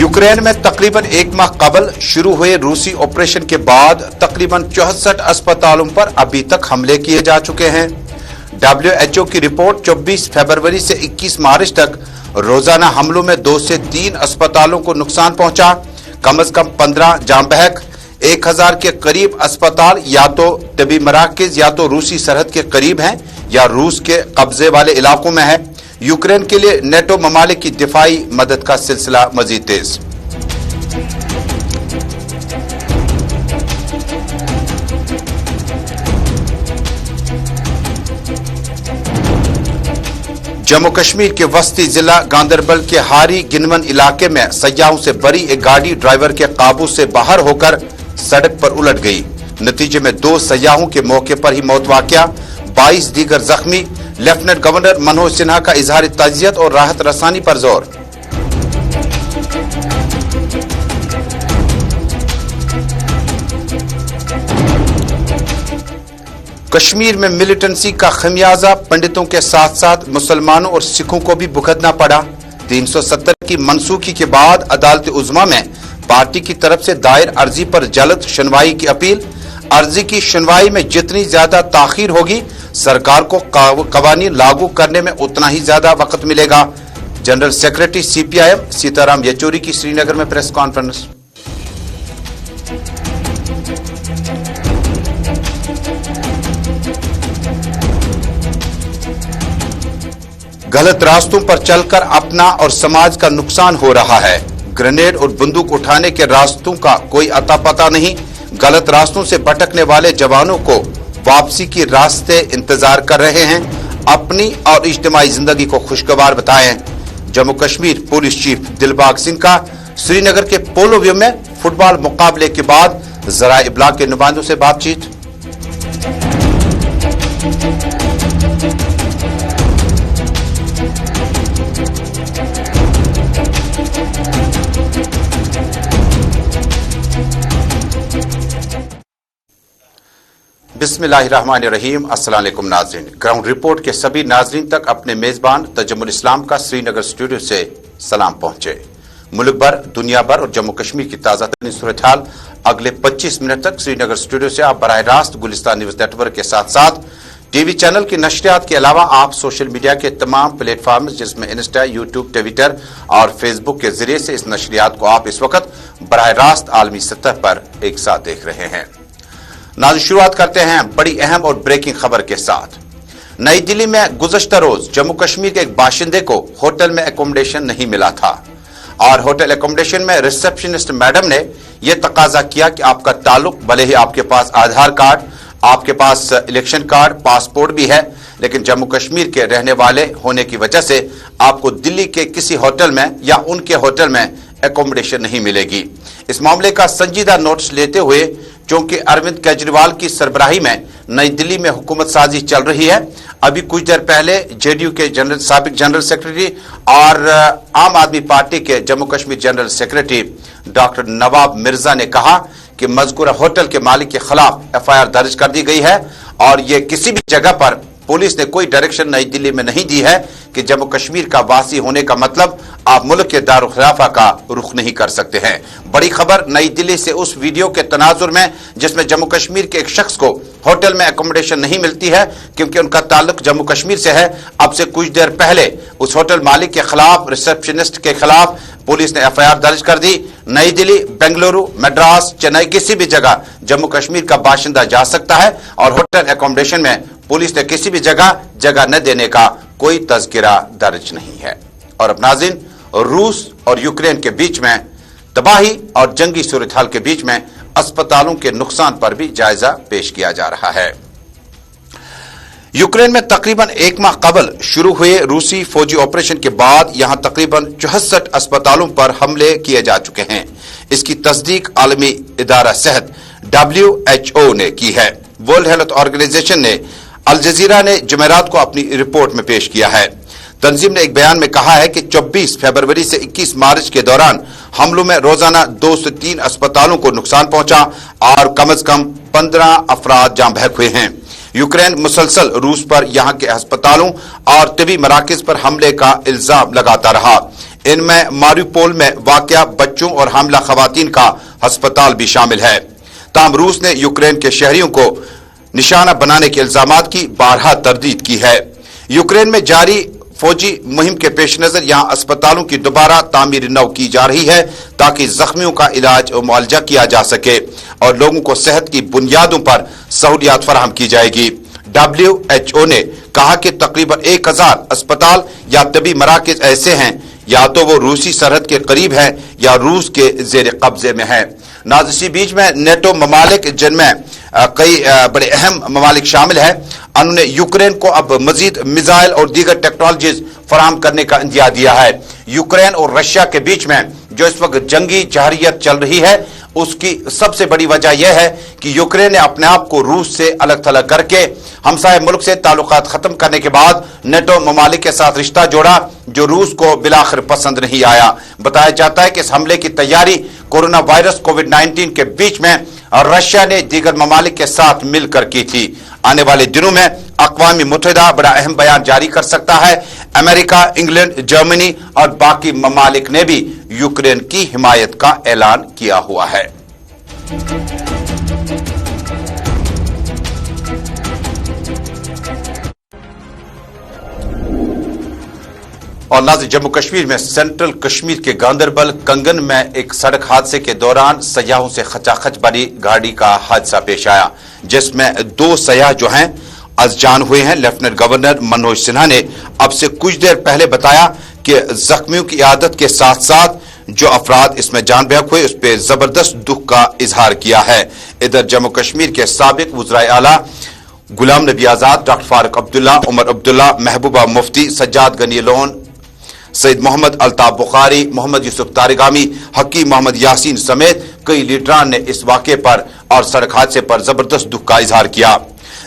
Ukraine में तकरीबन एक माह कबल शुरू हुए रूसी ऑपरेशन के बाद तकरीबन 64 अस्पतालों पर अभी तक हमले किए जा चुके हैं। WHO की रिपोर्ट 24 फरवरी से 21 मार्च तक रोजाना हमलों में 2 से 3 अस्पतालों को नुकसान पहुंचा। कम से कम 15 जान बहक, 1000 के करीब अस्पताल या तो तबी मराकज या तो रूसी सरहद के करीब हैं या रूस के कब्जे वाले इलाकों में है। यूक्रेन के लिए नेटो ममालिक की दिफाई मदद का सिलसिला मजीद तेज। जम्मू कश्मीर के वस्ती जिला गांदरबल के हारी गिनवन इलाके में सयाहों से भरी एक गाड़ी ड्राइवर के काबू से बाहर होकर सड़क पर उलट गई। नतीजे में 2 सयाहों के मौके पर ही मौत वाकया, 22 दीगर जख्मी। लेफ्टिनेंट गवर्नर मनोज सिन्हा का इजहार ताजियत और राहत रसानी पर जोर। कश्मीर में मिलिटेंसी का खमियाजा पंडितों के साथ साथ मुसलमानों और सिखों को भी भुगतना पड़ा। 370 की मनसूखी के बाद अदालत उज़्मा में पार्टी की तरफ से दायर अर्जी पर जल्द सुनवाई की अपील। अर्जी की सुनवाई में जितनी ज्यादा ताखीर होगी सरकार को कवानीन लागू करने में उतना ही ज्यादा वक्त मिलेगा। General secretary CPIM Sitaram Yechury की श्रीनगर में प्रेस कॉन्फ्रेंस। गलत रास्तों पर चलकर अपना और समाज का नुकसान हो रहा है। ग्रेनेड और बंदूक उठाने के रास्तों का कोई अता पता नहीं। गलत रास्तों से भटकने वाले जवानों को वापसी के रास्ते इंतजार कर रहे हैं। अपनी और इज्तिमाई जिंदगी को खुशगवार बताएं। जम्मू कश्मीर पुलिस चीफ दिलबाग सिंह का श्रीनगर के पोलो व्यू में फुटबॉल मुकाबले के बाद जराए इब्लाग के नुमाइंदों से बातचीत। बिस्मिल्लाहिर्रहमानिर्रहीम। अस्सलाम वालेकुम नाज़रीन। ग्राउंड रिपोर्ट के सभी नाज़रीन तक अपने मेजबान तजम्मुल इस्लाम का श्रीनगर स्टूडियो से सलाम पहुंचे। मुल्क भर, दुनिया भर और जम्मू कश्मीर की ताज़ा तरीन सूरत हाल अगले 25 मिनट तक श्रीनगर स्टूडियो से आप बराह रास्त गुलिस्तान न्यूज नेटवर्क के साथ साथ टीवी चैनल की नशरियात के अलावा आप सोशल मीडिया के तमाम प्लेटफॉर्म जिसमें इंस्टा, यूट्यूब, ट्विटर और फेसबुक के जरिए से इस नशरियात को आप इस वक्त बराह रास्त आलमी सतह पर एक साथ देख रहे हैं। नाज़रीन, शुरुआत करते हैं बड़ी अहम और ब्रेकिंग खबर के साथ। नई दिल्ली में गुज़श्ता रोज जम्मू कश्मीर के एक बाशिंदे को होटल में एकोमोडेशन नहीं मिला था और होटल एकोमोडेशन में रिसेप्शनिस्ट मैडम ने यह तकाजा किया कि आपका ताल्लुक, भले ही आपके पास आधार कार्ड, आपके पास इलेक्शन कार्ड, पासपोर्ट भी है, लेकिन जम्मू कश्मीर के रहने वाले होने की वजह से आपको दिल्ली के किसी होटल में या उनके होटल में एकोमोडेशन नहीं मिलेगी। इस मामले का संजीदा नोटिस लेते हुए क्योंकि अरविंद केजरीवाल की सरबराही में नई दिल्ली में हुकूमत साजी चल रही है, अभी कुछ देर पहले JDU के साबिक जनरल सेक्रेटरी और आम आदमी पार्टी के Jammu Kashmir general secretary doctor Nawab Mirza ने कहा कि मज़कूरा होटल के मालिक के खिलाफ FIR दर्ज कर दी गई है और ये किसी भी जगह पर पुलिस ने कोई डायरेक्शन नई दिल्ली में नहीं दी है कि जम्मू कश्मीर का वासी होने का मतलब आप मुल्क के दारुल खिलाफा का रुख नहीं कर सकते हैं। बड़ी खबर नई दिल्ली से उस वीडियो के तनाजुर में जिसमें जम्मू कश्मीर के एक शख्स को होटल में एकोमोडेशन नहीं मिलती है क्योंकि उनका ताल्लुक जम्मू कश्मीर से है। अब से कुछ देर पहले उस होटल मालिक के खिलाफ, रिसेप्शनिस्ट के खिलाफ पुलिस ने FIR दर्ज कर दी। नई दिल्ली, बेंगलुरु, मद्रास, चेन्नई, किसी भी जगह जम्मू कश्मीर का बाशिंदा जा सकता है और होटल एकोमोडेशन में पुलिस ने किसी भी जगह न देने का कोई तज़किरा दर्ज नहीं है। और अब नाज़रीन, रूस और यूक्रेन के बीच में तबाही और जंगी सूरत हाल के बीच में अस्पतालों के नुकसान पर भी जायजा पेश किया जा रहा है। यूक्रेन में तकरीबन एक माह कबल शुरू हुए रूसी फौजी ऑपरेशन के बाद यहां तकरीबन 64 अस्पतालों पर हमले किए जा चुके हैं। इसकी तस्दीक आलमी इदारा सेहत WHO ने की है। वर्ल्ड हेल्थ ऑर्गेनाइजेशन ने अल जजीरा ने जुमेरात को अपनी रिपोर्ट में पेश किया है। तंजीम ने एक बयान में कहा है कि 24 फरवरी से 21 मार्च के दौरान हमलों में रोजाना 2 से 3 अस्पतालों को नुकसान पहुंचा और कम से कम 15 अफराद जान बहक हुए हैं। यूक्रेन मुसलसल रूस पर यहां के अस्पतालों और तबी मराकज पर हमले का इल्जाम लगाता रहा। इनमें मारियोपोल में वाक़या बच्चों और हामला खवातीन का अस्पताल भी शामिल है। ताहम रूस ने यूक्रेन के शहरियों को निशाना बनाने के इल्जामात की बारहा तरदीद की है। यूक्रेन में जारी फौजी मुहिम के पेश नजर यहां अस्पतालों की दोबारा तामीर नौ की जा रही है ताकि जख्मियों का इलाज और मुआवजा किया जा सके और लोगों को सेहत की बुनियादों पर सहूलियात फराहम की जाएगी। WHO ने कहा कि तकरीबन 1000 अस्पताल या तबी मराकज ऐसे हैं या तो वो रूसी सरहद के करीब है या रूस के जेर कब्जे में है। नाज़ इसी बीच में नेटो ममालिक जिनमें कई बड़े अहम ममालिक शामिल है, उन्होंने यूक्रेन को अब मजीद मिसाइल और दीगर टेक्नोलॉजीज फराहम करने का इंदिया दिया है। यूक्रेन और रशिया के बीच में जो इस वक्त जंगी जहरियत चल रही है उसकी सबसे बड़ी वजह यह है कि यूक्रेन ने अपने आप को रूस से अलग थलग करके हमसाय मुल्क से ताल्लुकात खत्म करने के बाद नेटो ममालिक के साथ रिश्ता जोड़ा जो रूस को बिलाखिर पसंद नहीं आया। बताया जाता है कि इस हमले की तैयारी कोरोना वायरस कोविड-19 के बीच में रशिया ने दीगर ममालिक के साथ मिलकर की थी। आने वाले दिनों में अक़वाम मुत्तहिदा बड़ा अहम बयान जारी कर सकता है। अमेरिका, इंग्लैंड, जर्मनी और बाकी ममालिक ने भी यूक्रेन की हिमायत का ऐलान किया हुआ है। और नाज़रीन, जम्मू कश्मीर में सेंट्रल कश्मीर के गांदरबल कंगन में एक सड़क हादसे के दौरान सयाहों से खचाखच भरी गाड़ी का हादसा पेश आया जिसमें 2 सयाह जो हैं अज़जान हुए हैं। लेफ्टिनेंट गवर्नर मनोज सिन्हा ने अब से कुछ देर पहले बताया कि जख्मियों की इयादत के साथ साथ जो अफराद इसमें जान बेहक हुए उस पर जबरदस्त दुख का इजहार किया है। इधर जम्मू कश्मीर के साबिक वज़ीर आला गुलाम नबी आजाद, डॉक्टर फारूक अब्दुल्ला, उमर अब्दुल्ला, महबूबा मुफ्ती, सज्जाद गनी लोन, सईद मोहम्मद अल्ताफ बुखारी, मोहम्मद यूसुफ तारिगामी, हकीम मोहम्मद यासीन समेत कई लीडरान ने इस वाक़े पर और सड़क हादसे पर जबरदस्त दुख का इजहार किया।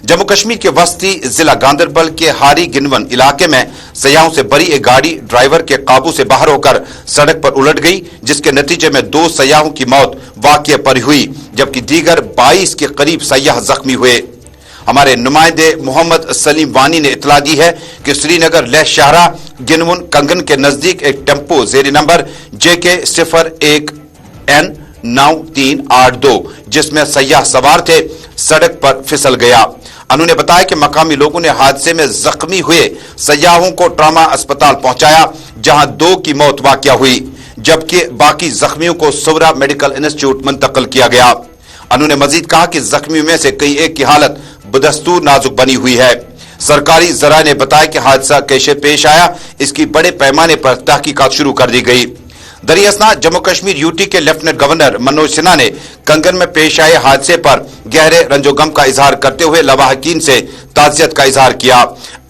जम्मू कश्मीर के वस्ती जिला गांदरबल के हारी गिनवन इलाके में सयाहों से भरी एक गाड़ी ड्राइवर के काबू से बाहर होकर सड़क पर उलट गई जिसके नतीजे में 2 सयाहों की मौत वाक़े पर हुई जबकि दीगर 22 के करीब सयाह जख्मी हुए। हमारे नुमाइंदे मोहम्मद सलीम वानी ने इतला दी है कि श्रीनगर लेह शाहरा गिनवन कंगन के नजदीक एक tempo Jerry number JK 01N 9382 जिसमें सयाह सवार थे सड़क पर फिसल गया। उन्होंने बताया कि मकामी लोगों ने हादसे में जख्मी हुए सयाहों को ट्रामा अस्पताल पहुंचाया जहां 2 की मौत वाक़या हुई जबकि बाकी जख्मियों को सौरा मेडिकल इंस्टीट्यूट मुंतकिल किया गया। उन्होंने मजीद कहा कि जख्मियों में से कई एक की हालत बदस्तूर नाजुक बनी हुई है। सरकारी जरा ने बताया कि हादसा कैसे पेश आया इसकी बड़े पैमाने पर तहकीकात शुरू कर दी गई। दरियासना जम्मू कश्मीर यूटी के लेफ्टिनेंट गवर्नर मनोज सिन्हा ने कंगन में पेश आए हादसे पर गहरे रंजोगम का इजहार करते हुए लवाहकीन से ताज़ियत का इजहार किया।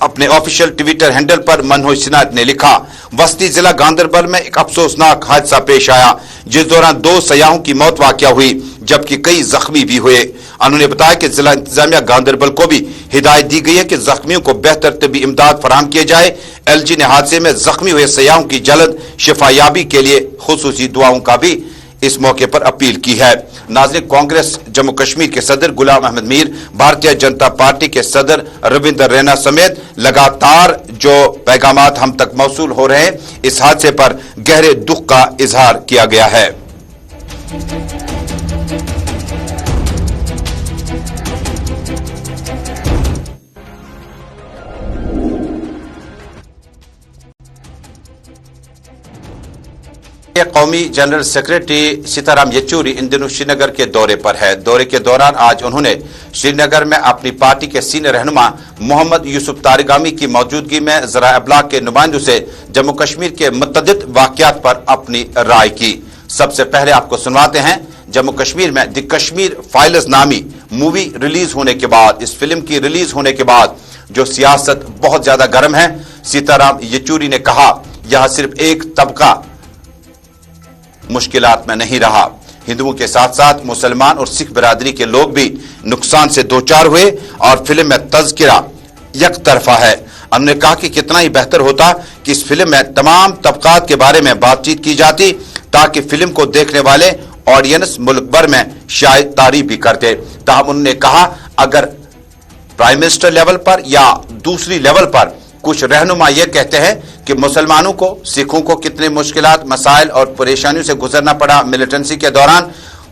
अपने ऑफिशियल ट्विटर हैंडल पर मनोज सिन्हा ने लिखा, वस्ती जिला गांदरबल में एक अफसोसनाक हादसा पेश आया जिस दौरान 2 सयाहों की मौत वाक़या हुई जबकि कई जख्मी भी हुए। उन्होंने बताया कि जिला इंतजामिया गांदरबल को भी हिदायत दी गई है कि जख्मियों को बेहतर तबी इमदाद फराहम किए जाए। LG ने हादसे में जख्मी हुए सयाहों की जल्द शिफायाबी के लिए खुसूसी दुआओं का भी इस मौके पर अपील की है। नाज़रीन, कांग्रेस जम्मू कश्मीर के सदर गुलाम अहमद मीर, भारतीय जनता पार्टी के सदर रविंदर रैना समेत लगातार जो पैगामात हम तक मौसूल हो रहे हैं इस हादसे पर गहरे दुख का इजहार किया गया है। कौमी जनरल सेक्रेटरी सीताराम येचूरी इन दिनों श्रीनगर के दौरे पर है। दौरे के दौरान आज उन्होंने श्रीनगर में अपनी पार्टी के सीनियर रहनुमा मोहम्मद यूसुफ तारिगामी की मौजूदगी में ज़राए अबलाग के नुमाइंदों से जम्मू कश्मीर के मुतअद्दिद वाक़यात पर अपनी राय की। सबसे पहले आपको सुनवाते हैं जम्मू कश्मीर में द कश्मीर फाइल्स नामी मूवी रिलीज होने के बाद, इस फिल्म की रिलीज होने के बाद जो सियासत बहुत ज्यादा गर्म है। सीताराम येचूरी ने कहा, यह सिर्फ एक तबका मुश्किलात में नहीं रहा, हिंदुओं के साथ साथ मुसलमान और सिख बिरादरी के लोग भी नुकसान से दो चार हुए और फिल्म में तज़किरा एक तरफा है। उन्होंने कहा कि कितना ही बेहतर होता कि इस फिल्म में तमाम तबकात के बारे में बातचीत की जाती ताकि फिल्म को देखने वाले ऑडियंस मुल्क भर में शायद तारीफ भी करते। ताहम उन्होंने कहा, अगर प्राइम मिनिस्टर लेवल पर या दूसरी लेवल पर کچھ رہنما یہ کہتے ہیں کہ مسلمانوں کو، سکھوں کو کتنے مشکلات، مسائل اور پریشانیوں سے گزرنا پڑا ملیٹنسی کے دوران،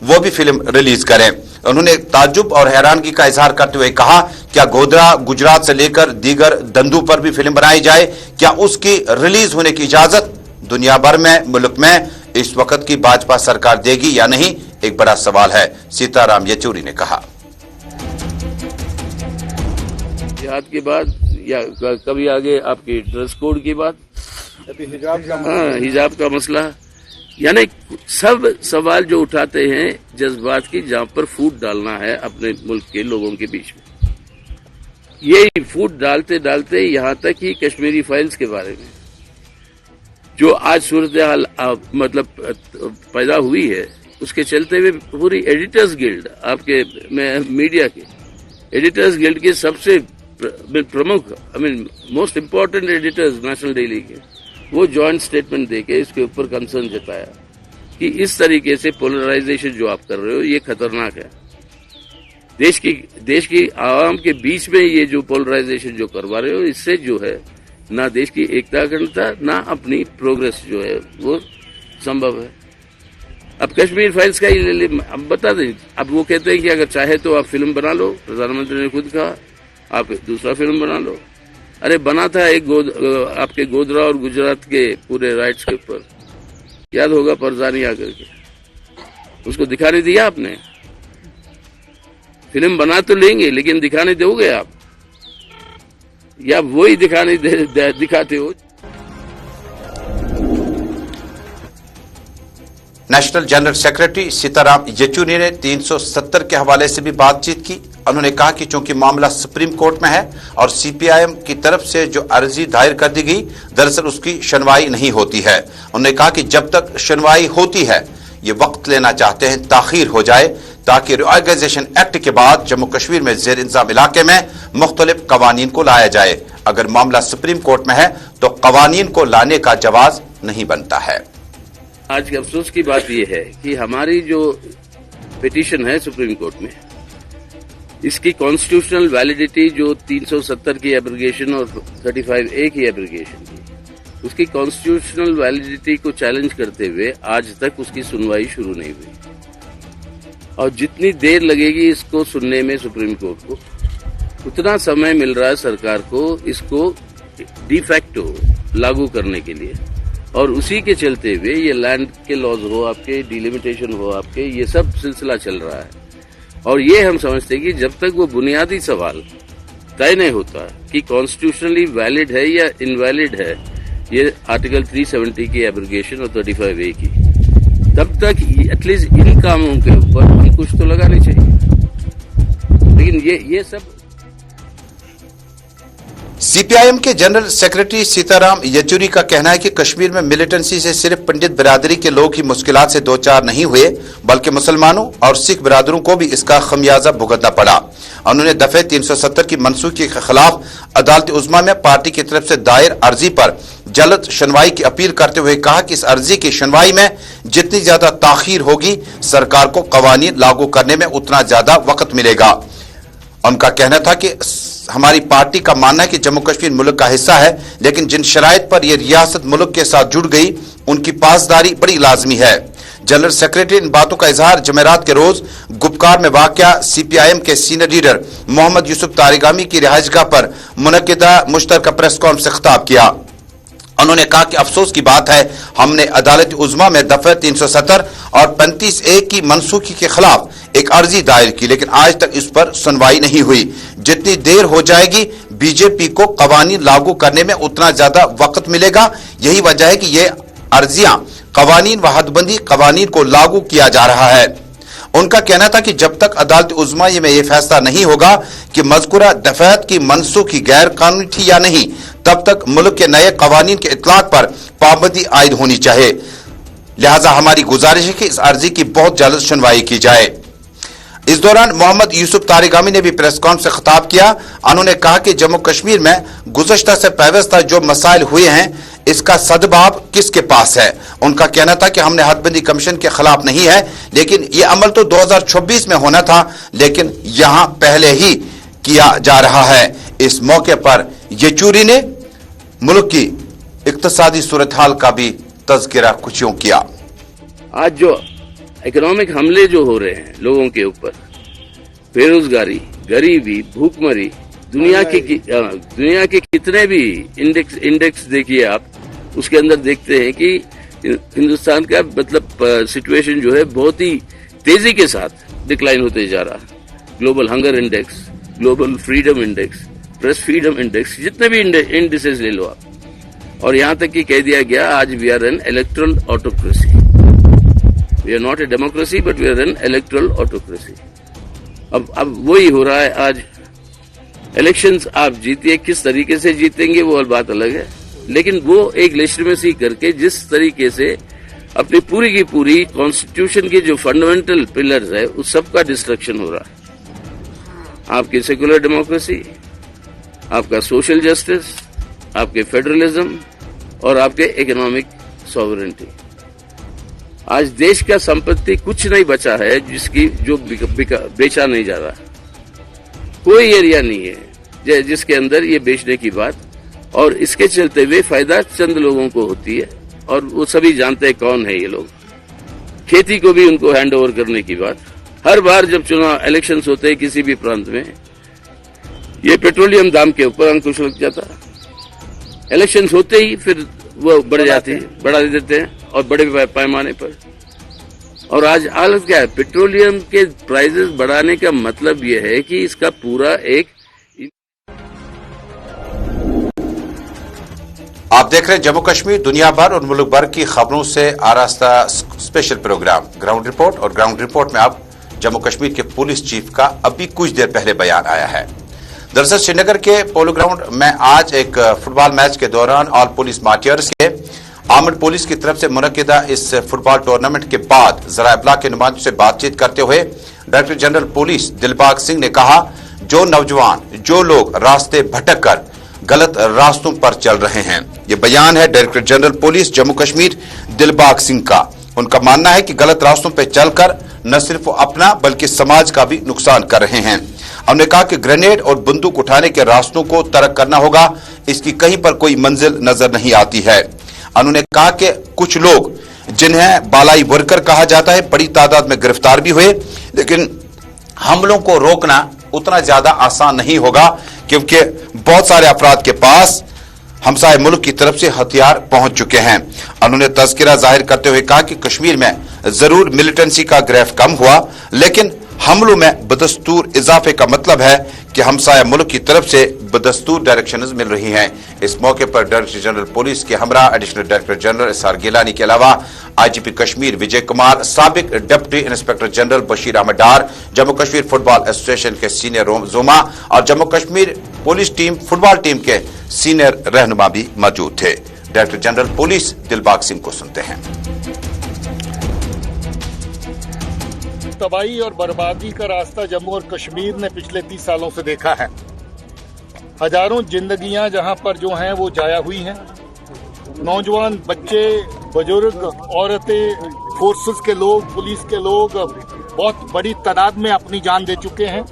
وہ بھی فلم ریلیز کریں۔ انہوں نے تعجب اور حیرانگی کا اظہار کرتے ہوئے کہا، کیا گودرا، گجرات سے لے کر دیگر دندوں پر بھی فلم بنائی جائے؟ کیا اس کی ریلیز ہونے کی اجازت دنیا بھر میں، ملک میں اس وقت کی بھاجپا سرکار دے گی یا نہیں؟ ایک بڑا سوال ہے، سیتا رام یچوری نے کہا۔ جہاد کے بعد یا کبھی آگے آپ کی ڈریس کوڈ کی بات، حجاب کا مسئلہ، یعنی سب سوال جو اٹھاتے ہیں جذبات کی، جہاں پر فوٹ ڈالنا ہے اپنے ملک کے لوگوں کے بیچ میں، یہ فوٹ ڈالتے ڈالتے یہاں تک ہی کشمیری فائلز کے بارے میں جو آج صورتحال مطلب پیدا ہوئی ہے، اس کے چلتے ہوئے پوری ایڈیٹرز گلڈ، آپ کے میڈیا کے ایڈیٹرز گلڈ کے سب سے پرمکھ most important editors national daily کے، وہ جوائنٹ سٹیٹمنٹ دے کے اس کے اوپر کنسرن جتایا کہ اس طریقے سے پولرائزیشن جو آپ کر رہے ہو یہ خطرناک ہے۔ دیش کی عوام کے بیچ میں یہ جو پولرائزیشن جو کروا رہے ہو، اس سے جو ہے نہ دیش کی ایکتا اکھنڈتا، نہ اپنی پروگرس جو ہے وہ سمبھو ہے۔ اب کشمیر فائلز کا ہی اب بتا دیں، اب وہ کہتے ہیں کہ اگر چاہے تو آپ فلم بنا لو، پردھان منتری نے خود کہا آپ دوسرا فلم بنا لو۔ ارے بنا تھا ایک آپ کے گودرا اور گجرات کے پورے رائٹس کے اوپر، یاد ہوگا پرزانی آ کر کے، اس کو دکھانے دیا آپ نے؟ فلم بنا تو لیں گے لیکن دکھانے دو گے آپ، یا وہی دکھاتے ہو؟ نیشنل جنرل سیکرٹری سیتا رام یچوری نے 370 کے حوالے سے بھی بات چیت کی۔ انہوں نے کہا کہ چونکہ معاملہ سپریم کورٹ میں ہے اور سی پی آئی ایم کی طرف سے جو عرضی دائر کر دی گئی، دراصل اس کی سنوائی نہیں ہوتی ہے۔ انہوں نے کہا کہ جب تک سنوائی ہوتی ہے، یہ وقت لینا چاہتے ہیں تاخیر ہو جائے تاکہ ری آرگنائزیشن ایکٹ کے بعد جموں کشمیر میں زیر انتظام علاقے میں مختلف قوانین کو لایا جائے۔ اگر معاملہ سپریم کورٹ میں ہے تو قوانین کو لانے کا جواز نہیں بنتا ہے۔ آج کے افسوس کی بات یہ ہے کہ ہماری جو پٹیشن ہے سپریم کورٹ میں، اس کی کانسٹیٹیوشنل ویلیڈیٹی جو 370 کی ایبروگیشن اور 35A کی ایبروگیشن کی، اس کی کانسٹیٹیوشنل ویلیڈیٹی کو چیلنج کرتے ہوئے آج تک اس کی سنوائی شروع نہیں ہوئی، اور جتنی دیر لگے گی اس کو سننے میں سپریم کورٹ کو، اتنا سمے مل رہا ہے سرکار کو اس کو ڈی فیکٹو لاگو کرنے کے لیے، اور اسی کے چلتے ہوئے یہ لینڈ کے لاز ہو آپ کے، ڈیلیمیٹیشن ہو آپ کے، یہ سب سلسلہ چل رہا ہے۔ اور یہ ہم سمجھتے ہیں کہ جب تک وہ بنیادی سوال طے نہیں ہوتا کہ کانسٹیٹیوشنلی ویلڈ ہے یا انویلڈ ہے یہ آرٹیکل 370 کی ایبروگیشن اور 35A کی، تب تک ایٹ لیسٹ ان کاموں کے اوپر ہم کچھ تو لگانے چاہیے۔ لیکن یہ سب سی پی آئی ایم کے جنرل سیکرٹری سیتا رام یچوری کا کہنا ہے کہ کشمیر میں ملیٹنسی سے صرف پنڈت برادری کے لوگ ہی مشکلات سے دوچار نہیں ہوئے، بلکہ مسلمانوں اور سکھ برادروں کو بھی اس کا خمیازہ بھگتنا پڑا۔ انہوں نے دفعہ 370 کی منسوخی کے خلاف عدالت عظمیٰ میں پارٹی کی طرف سے دائر عرضی پر جلد سنوائی کی اپیل کرتے ہوئے کہا کہ اس عرضی کی سنوائی میں جتنی زیادہ تاخیر ہوگی، سرکار کو قوانین لاگو کرنے میں اتنا زیادہ وقت ملے گا۔ ان کا کہنا تھا کہ ہماری پارٹی کا ماننا ہے کہ جموں کشمیر ملک کا حصہ ہے، لیکن جن شرائط پر یہ ریاست ملک کے ساتھ جڑ گئی ان کی پاسداری بڑی لازمی ہے۔ جنرل سیکرٹری ان باتوں کا اظہار جمعرات کے روز گپکار میں واقع سی پی آئی ایم کے سینئر لیڈر محمد یوسف تارگامی کی رہائش گاہ پر منعقدہ مشترکہ پریس کانفرنس سے خطاب کیا۔ انہوں نے کہا کہ افسوس کی بات ہے ہم نے عدالت عظمیٰ میں دفعہ 370 اور 35A کی منسوخی کے خلاف ایک عرضی دائر کی، لیکن آج تک اس پر سنوائی نہیں ہوئی۔ جتنی دیر ہو جائے گی بی جے پی کو قوانین لاگو کرنے میں اتنا زیادہ وقت ملے گا۔ یہی وجہ ہے کہ یہ عرضیاں قوانین و حد بندی قوانین کو لاگو کیا جا رہا ہے۔ ان کا کہنا تھا کہ جب تک عدالت عظمیٰ میں یہ فیصلہ نہیں ہوگا کہ مذکورہ دفعات کی منسوخی غیر قانونی تھی یا نہیں، تب تک ملک کے نئے قوانین کے اطلاق پر پابندی عائد ہونی چاہیے۔ لہذا ہماری گزارش ہے کہ اس عرضی کی بہت جلد سنوائی کی جائے۔ اس دوران محمد یوسف تارگامی نے بھی پریس کانفرنس سے خطاب کیا۔ انہوں نے کہا کہ جموں کشمیر میں گزشتہ سے پیوستہ جو مسائل ہوئے ہیں اس کا سدباب کس کے پاس ہے۔ ان کا کہنا تھا کہ ہم نے حد بندی کمیشن کے خلاف نہیں ہے، لیکن یہ عمل تو 2026 میں ہونا تھا، لیکن یہاں پہلے ہی کیا جا رہا ہے۔ اس موقع پر یچوری نے मुल्क की इक्तिसादी सूरत हाल का भी तज़किरा कुछ यूं किया। आज जो इकोनॉमिक हमले जो हो रहे हैं लोगों के ऊपर, बेरोजगारी, गरीबी, भूखमरी, दुनिया के कितने भी इंडेक्स देखिए आप, उसके अंदर देखते हैं कि हिंदुस्तान का मतलब सिचुएशन जो है बहुत ही तेजी के साथ डिक्लाइन होते जा रहा है। Global hunger index, global freedom index, press freedom index, जितने भी इंडिसेस ले लो आप, और यहां तक कि कह दिया गया आज we are an electoral autocracy. We are not a democracy but we are an electoral autocracy. अब वही हो रहा है। आज इलेक्शंस आप जीतिए, किस तरीके से जीतेंगे वो और बात अलग है, लेकिन वो एक लेजिटिमेसी करके जिस तरीके से अपनी पूरी की पूरी कॉन्स्टिट्यूशन के जो फंडामेंटल पिलर्स है उस सब का डिस्ट्रक्शन हो रहा है। आपकी सेकुलर डेमोक्रेसी, आपका सोशल जस्टिस, आपके फेडरलिज्म और आपके इकोनॉमिक सॉवरेनिटी। आज देश का संपत्ति कुछ नहीं बचा है जिसकी जो बेचा नहीं जा रहा। कोई एरिया नहीं है जिसके अंदर ये बेचने की बात, और इसके चलते हुए फायदा चंद लोगों को होती है और वो सभी जानते हैं कौन है ये लोग। खेती को भी उनको हैंड ओवर करने की बात। हर बार जब चुनाव इलेक्शंस होते हैं किसी भी प्रांत में, ये पेट्रोलियम दाम के ऊपर अंकुश लग जाता है। इलेक्शंस होते ही फिर वो बढ़ा देते हैं और बड़े पैमाने पर। और आज हालत क्या है, पेट्रोलियम के प्राइसेस बढ़ाने का मतलब ये है कि इसका पूरा एक। आप देख रहे हैं जम्मू कश्मीर दुनिया भर और मुल्क भर की खबरों से आरास्ता स्पेशल प्रोग्राम ग्राउंड रिपोर्ट। और ग्राउंड रिपोर्ट में अब जम्मू कश्मीर के पुलिस चीफ का अभी कुछ देर पहले बयान आया है। दरअसल श्रीनगर के पोलो ग्राउंड में आज एक फुटबॉल मैच के दौरान ऑल पुलिस मार्टियर्स के आर्मड पुलिस की तरफ से मुनक्किदा इस फुटबॉल टूर्नामेंट के बाद ज़राए इब्लाग के नुमाइंदों से बातचीत करते हुए director general police Dilbagh Singh ने कहा, जो नौजवान, जो लोग रास्ते भटक कर गलत रास्तों पर चल रहे हैं। ये बयान है director general police Jammu Kashmir Dilbagh Singh का। उनका मानना है कि गलत रास्तों पर चलकर न सिर्फ अपना बल्कि समाज का भी नुकसान कर रहे हैं। हमने कहा कि ग्रेनेड और बंदूक उठाने के रास्तों को तर्क करना होगा, इसकी कहीं पर कोई मंजिल नजर नहीं आती है। उन्होंने कहा कि कुछ लोग जिन्हें बालाई वर्कर कहा जाता है बड़ी तादाद में गिरफ्तार भी हुए, लेकिन हमलों को रोकना उतना ज्यादा आसान नहीं होगा क्योंकि बहुत सारे अफराद के पास हमसाए मुल्क की तरफ से हथियार पहुंच चुके हैं। उन्होंने तज़किरा जाहिर करते हुए कहा कि कश्मीर में जरूर मिलिटेंसी का ग्रेफ कम हुआ, लेकिन हमलों में बदस्तूर इजाफे का मतलब है कि हमसाया मुल्क की तरफ से बदस्तूर डायरेक्शंस मिल रही हैं। इस मौके पर डायरेक्टर जनरल पुलिस के हमरा additional director general SR Gilani के अलावा आईजीपी कश्मीर विजय कुमार, साबिक deputy inspector general Bashir Ahmad Dar, Jammu Kashmir football association के सीनियर जोमा और Jammu Kashmir police team football team के सीनियर रहनुमा भी मौजूद थे। Director general police Dilbagh Singh को सुनते हैं। तबाही और बर्बादी का रास्ता जम्मू और कश्मीर ने पिछले 30 सालों से देखा है। हजारों जिंदगियां जहां पर जो हैं वो जाया हुई हैं। नौजवान, बच्चे, बुजुर्ग, औरतें, फोर्सेस के लोग, पुलिस के लोग बहुत बड़ी तादाद में अपनी जान दे चुके हैं।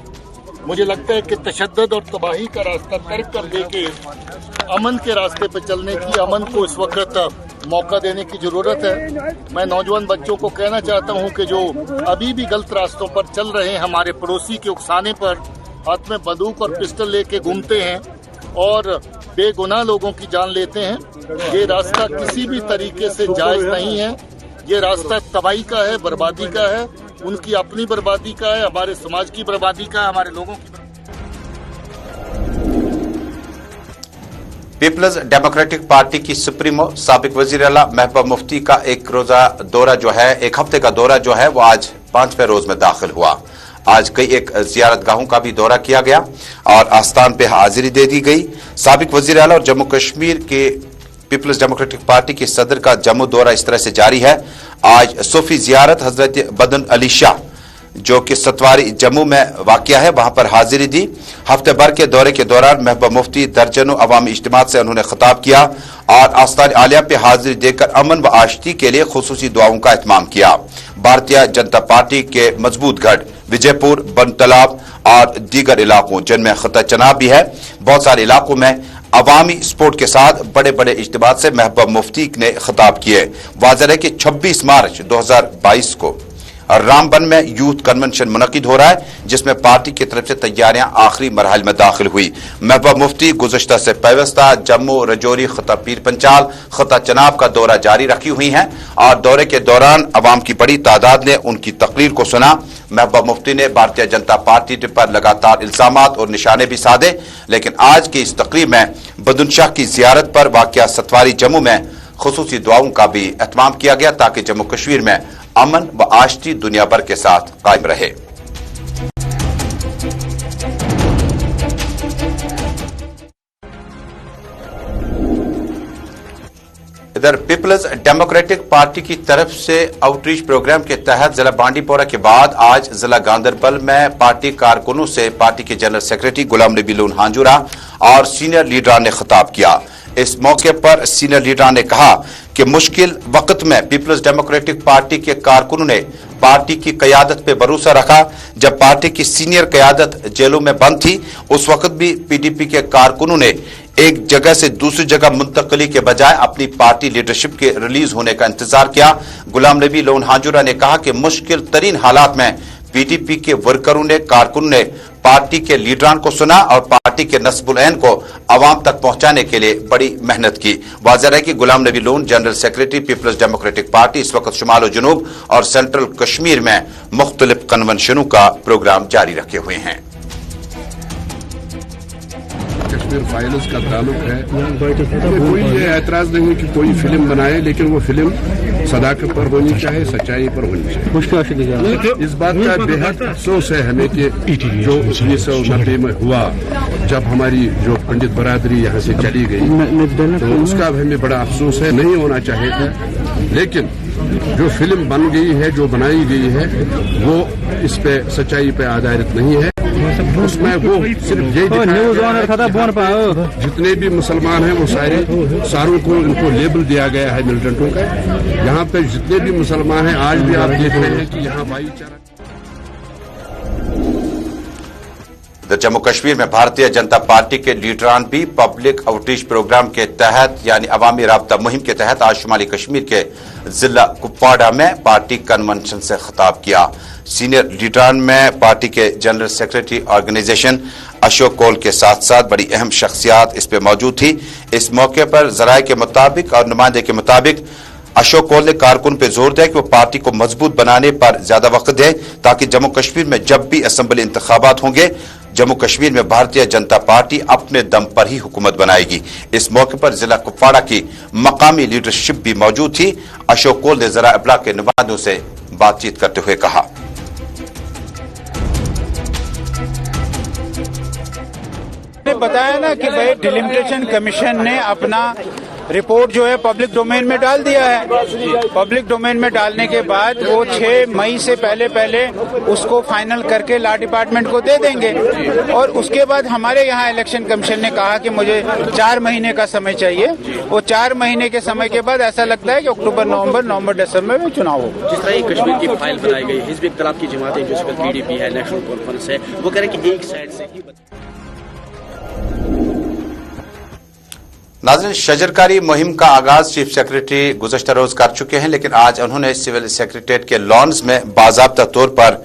मुझे लगता है कि तशद्दुद और तबाही का रास्ता तर्क कर देके अमन के रास्ते पर चलने की, अमन को इस वक्त मौका देने की जरूरत है। मैं नौजवान बच्चों को कहना चाहता हूं कि जो अभी भी गलत रास्तों पर चल रहे हैं, हमारे पड़ोसी के उकसाने पर हाथ में बंदूक और पिस्टल लेके घूमते हैं और बेगुनाह लोगों की जान लेते हैं, ये रास्ता किसी भी तरीके से जायज नहीं है। ये रास्ता तबाही का है, बर्बादी का है, उनकी अपनी बर्बादी का है, हमारे समाज की बर्बादी का है, हमारे लोगों की। पीपल्स डेमोक्रेटिक पार्टी की सुप्रीमो साबिक वजीर आला महबूबा मुफ्ती का एक रोजा दौरा जो है, एक हफ्ते का दौरा जो है वो आज 5वें रोज में दाखिल हुआ। आज कई एक जियारतगाहों का भी दौरा किया गया और आस्थान पे हाजिरी दे दी गई। साबिक वजीर आला और जम्मू कश्मीर के पीपल्स डेमोक्रेटिक पार्टी के सदर का जम्मू दौरा इस तरह से जारी है। आज सूफी जियारत हजरत बदन अली शाह जो कि सतवारी जम्मू में वाक़िया है, वहां पर हाजिरी दी। हफ्ते भर के दौरे के दौरान महबूबा मुफ्ती दर्जनों अवामी इज्तिमात से उन्होंने खिताब किया और आस्तान आलिया पे हाजिरी देकर अमन व आशती के लिए खुसूसी दुआओं का एहतमाम किया। भारतीय जनता पार्टी के मजबूत गढ़ विजयपुर, बनतलाब और दीगर इलाकों जिनमें खता चनाब भी है, बहुत सारे इलाकों में अवामी सपोर्ट के साथ बड़े बड़े इज्तिमा से महबूबा मुफ्ती ने खिताब किए। वाज़ेह है कि 26 मार्च 2022 को रामबन में यूथ कन्वेंशन मुनक्किद हो रहा है, जिसमें पार्टी की तरफ से तैयारियां आखिरी मरहल में दाखिल हुई। महबूबा मुफ्ती गुज़श्ता से पैवस्ता जम्मू, रजौरी, खता पीर पंचाल, खता चनाब का दौरा जारी रखी हुई हैं और दौरे के दौरान अवाम की बड़ी तादाद ने उनकी तकरीर को सुना। महबूबा मुफ्ती ने भारतीय जनता पार्टी पर लगातार इल्जामात और निशाने भी साधे, लेकिन आज की इस तकरीर में बदुनशाह की जियारत पर वाक़िया सतवारी जम्मू में खुसूसी दुआओं का भी एहतमाम किया गया ताकि जम्मू कश्मीर में अमन व आश्ती दुनिया भर के साथ कायम रहे। इधर पीपल्स डेमोक्रेटिक पार्टी की तरफ से आउटरीच प्रोग्राम के तहत जिला बांडीपोरा के बाद आज जिला गांधरबल में पार्टी कारकुनों से पार्टी के जनरल सेक्रेटरी गुलाम नबी लोन हांजुरा और सीनियर लीडरान ने खिताब किया। इस मौके पर सीनियर लीडरान ने कहा कि मुश्किल वक्त में पीपल्स डेमोक्रेटिक पार्टी के कारकुनों ने पार्टी की क़यादत पे भरोसा रखा। जब पार्टी की सीनियर क़यादत जेलों में बंद थी, उस वक्त भी पीडीपी के कारकुनों ने एक जगह से दूसरी जगह मुंतकली के बजाय अपनी पार्टी लीडरशिप के रिलीज होने का इंतजार किया। गुलाम नबी लोन हांजुरा ने कहा कि मुश्किल तरीन हालात में पीडीपी के वर्करों ने, कारकुनों ने पार्टी के लीडरान को सुना और पार्टी के नस्बुल-ऐन को अवाम तक पहुंचाने के लिए बड़ी मेहनत की। वाज़ेह है कि Ghulam Nabi Lone general secretary People's Democratic Party इस वक्त शुमाल और जुनूब और सेंट्रल कश्मीर में मुख्तलिफ कन्वेंशनों का प्रोग्राम जारी रखे हुए हैं। कश्मीर फाइल्स का ताल्लुक है, कोई ये एतराज नहीं कि कोई फिल्म बनाए, लेकिन वो फिल्म सदाकत पर होनी चाहिए, सच्चाई पर होनी चाहिए। इस बात का बेहद अफसोस है हमें कि जो 1990 में हुआ, जब हमारी जो पंडित बरादरी यहाँ से चली गई, तो उसका हमें बड़ा अफसोस है। नहीं होना चाहिए था, लेकिन जो फिल्म बन गई है, जो बनाई गई है, वो इस पे सच्चाई पे आधारित नहीं है। उसमें वो सिर्फ यही जितने भी मुसलमान हैं वो सारों को इनको लेबल दिया गया है मिलिटेंटों का। यहाँ पे जितने भी मुसलमान हैं आज भी आप देख रहे हैं कि यहाँ भाईचारा। जम्मू कश्मीर में भारतीय जनता पार्टी के लीडरान भी पब्लिक आउटरीच प्रोग्राम के तहत यानी अवामी राब्ता मुहिम के तहत आज शुमाली कश्मीर के जिला कुपवाड़ा में पार्टी कन्वेंशन से खिताब किया। सीनियर लीडरान में पार्टी के general secretary organisation Ashok Kaul के साथ साथ बड़ी अहम शख्सियात इस पे मौजूद थी। इस मौके पर जराये के मुताबिक और नुमाइंदे के मुताबिक अशोक कौल ने कारकुन पे जोर दिया कि वो पार्टी को मजबूत बनाने पर ज्यादा वक्त दे ताकि जम्मू कश्मीर में जब भी असेंबली इंतखाबात होंगे, जम्मू कश्मीर में भारतीय जनता पार्टी अपने दम पर ही हुकूमत बनाएगी। इस मौके पर जिला कुपवाड़ा की मकामी लीडरशिप भी मौजूद थी। अशोक कौल ने जरा इब्लाग के नुमाइंदों से बातचीत करते हुए कहा, बताया ना कि भाई डिलिमिटेशन कमीशन ने अपना रिपोर्ट जो है पब्लिक डोमेन में डाल दिया है। पब्लिक डोमेन में डालने के बाद वो 6 मई से पहले उसको फाइनल करके लॉ डिपार्टमेंट को दे देंगे और उसके बाद हमारे यहाँ इलेक्शन कमीशन ने कहा कि मुझे 4 महीने का समय चाहिए। वो 4 महीने के समय के बाद ऐसा लगता है कि अक्टूबर, नवंबर, दिसंबर में चुनाव हो। जिस तरह कश्मीर की फाइल बनाई गई, हिज़्ब इख्तिलाफ की जमातें जो पीडीपी है, नेशनल कॉन्फ्रेंस है, वो कह रहे हैं कि एक साइड से ही। नाज़रीन, शजरकारी मुहिम का आगाज चीफ सेक्रेटरी गुज़श्ता रोज कर चुके हैं, लेकिन आज उन्होंने सिविल सेक्रेटेरिएट के लॉन्स में बाज़ाब्ता तौर पर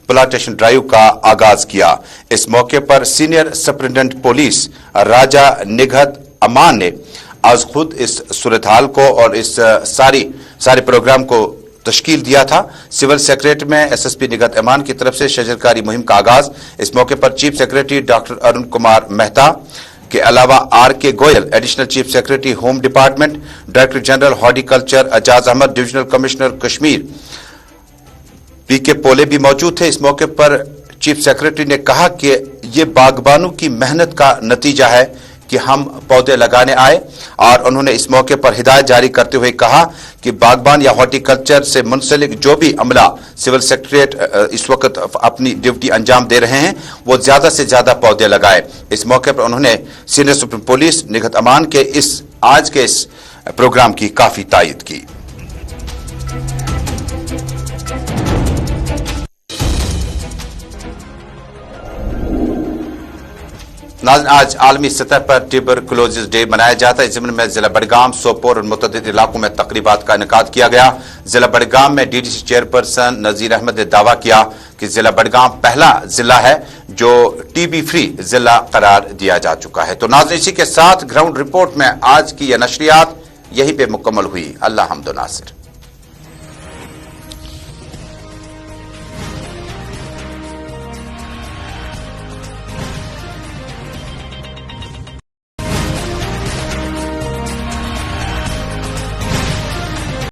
प्लांटेशन ड्राइव का आगाज किया। इस मौके पर सीनियर सुपरिटेंडेंट पुलिस राजा निगहत अमान ने आज खुद इस सूरत हाल को और इस सारे प्रोग्राम को तश्कील दिया था। सिविल सेक्रेटरी में एसएसपी निगहत अमान की तरफ से शजरकारी मुहिम का आगाज। इस मौके पर chief secretary doctor Arun Kumar Mehta के अलावा R K. Goyal, additional chief secretary home department, director general horticulture Ejaz Ahmad, divisional commissioner Kashmir P K. Pole भी मौजूद थे। इस मौके पर चीफ सेक्रेटरी ने कहा कि ये बागबानों की मेहनत का नतीजा है कि हम पौधे लगाने आए और उन्होंने इस मौके पर हिदायत जारी करते हुए कहा कि बागबान या हॉर्टिकल्चर से मुंसलिक जो भी अमला सिविल सेक्रेटरीट इस वक्त अपनी ड्यूटी अंजाम दे रहे हैं वो ज्यादा से ज्यादा पौधे लगाए। इस मौके पर उन्होंने सीनियर सुप्रीम पुलिस निगहत अमान के आज के इस प्रोग्राम की काफी तायद की। नाज़रीन, आज आलमी सतह पर ट्यूबरकुलोसिस डे मनाया जाता है। इस ज़िम्न में जिला बडगाम, सोपोर और मुतअद्दिद इलाकों में तकरीबात का इनेकाद किया गया। जिला बडगाम में डीडीसी चेयरपर्सन नज़ीर अहमद ने दावा किया कि जिला बडगाम पहला जिला है जो टीबी फ्री जिला करार दिया जा चुका है। तो नाज़रीन, इसी के साथ ग्राउंड रिपोर्ट में आज की यह नशरियात यहीं पे मुकम्मल हुई। अल्लाह हम्द व नासिर।